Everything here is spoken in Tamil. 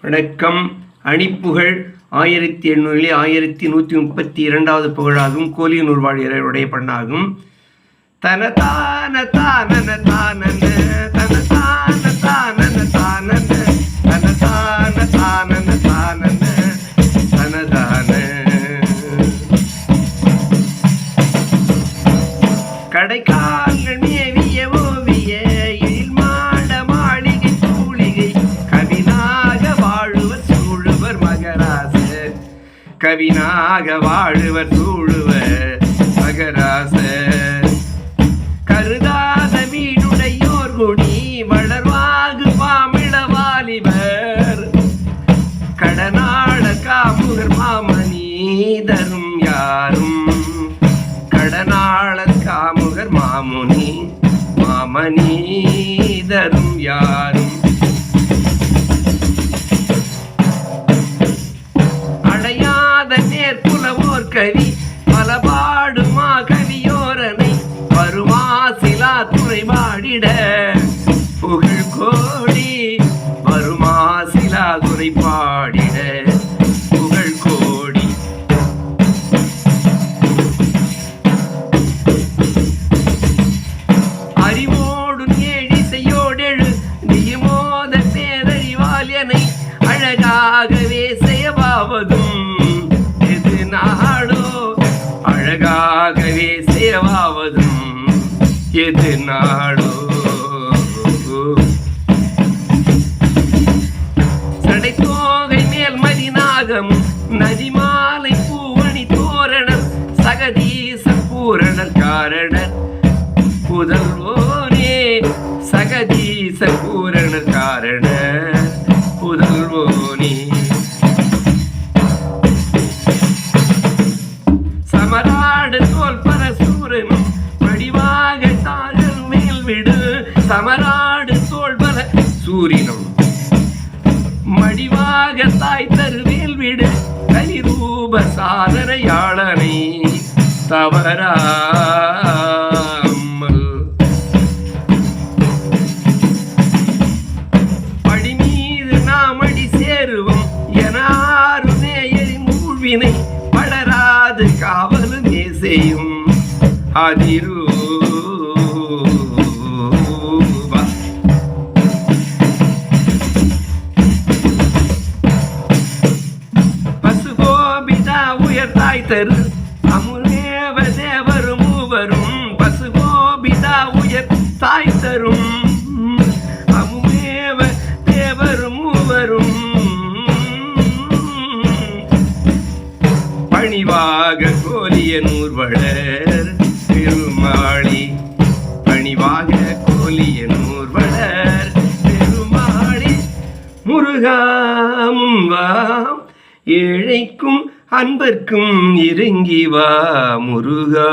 வணக்கம். அணிப்புகழ் 1800 1132வது புகழாகும். கோலியனூர் வாழியருடைய பண்ணாகும். தன தான தானன தானன தன தான தானன தானன தன தான தானன தானன தனதான கடைக்கால்கள் மேவிய ஓவிய எழில் மாட மாளிகை தூளிகை கவினாக வாழுவர் சூழுவர் மகராச கவினாக வாழுவர் சூழுவர் மகராச கருதாத வீடுடையோர் குடி வளர்வாகு பாமிழ வாலிபர் கடனாள காமுகர் மாமணி தரும் யாரும் கடனாள காமுகர் மாமணி தரும் யாரும் அடையாத நேர்புலவோர் கவி பலபாடுமா கவியோரனை வருமாசிலா துறை பாடிட புகழ் கோடி வருமாசிலா துறை பாடிட புகழ் கோடி அறிவோடு ஏழிசையோடெழு நியமோத பேரறிவால் எனை அழகாகவே செய்யவாவதும் எது நாடோ அழகாகவே செய்யவாவதும் எது நாடோ சடைத்தோகை மேல் மதிநாகம் நதிமாலை பூவணி தோரணர் சகதீச பூரணர் காரணர் புதல்வோனே சகதீச பூரணர் காரணர் புதல்வோனே சமராடு தோல் பரசூரனும் வடிவாக தாழல் மேல் விடு சமராடு தோல்பல சூரினும் மடிவாக தாய் தருவேல் விடு கலிரூப சாதனையாளனை தவறாமல் படி மீது நாம் அடி சேருவோம் எனாரு நேயரின் மூழ்வினை படராது காவலுமே செய்யும் அதிரூபா பசுகோபிதா உயர்த்தாய் தரு அமுதேவ தேவரும் மூவரும் பசுகோபிதா உயர் தாய் தரும் அமுதேவ தேவரும் மூவரும் பணிவாக கோலியனூர் வளர் பெருமாளி பணிவாக கோலியனூர் வளர் பெருமாளி முருகா முன்வாம் ஏழைக்கும் அன்பர்க்கும் இறங்கி வா முருகா.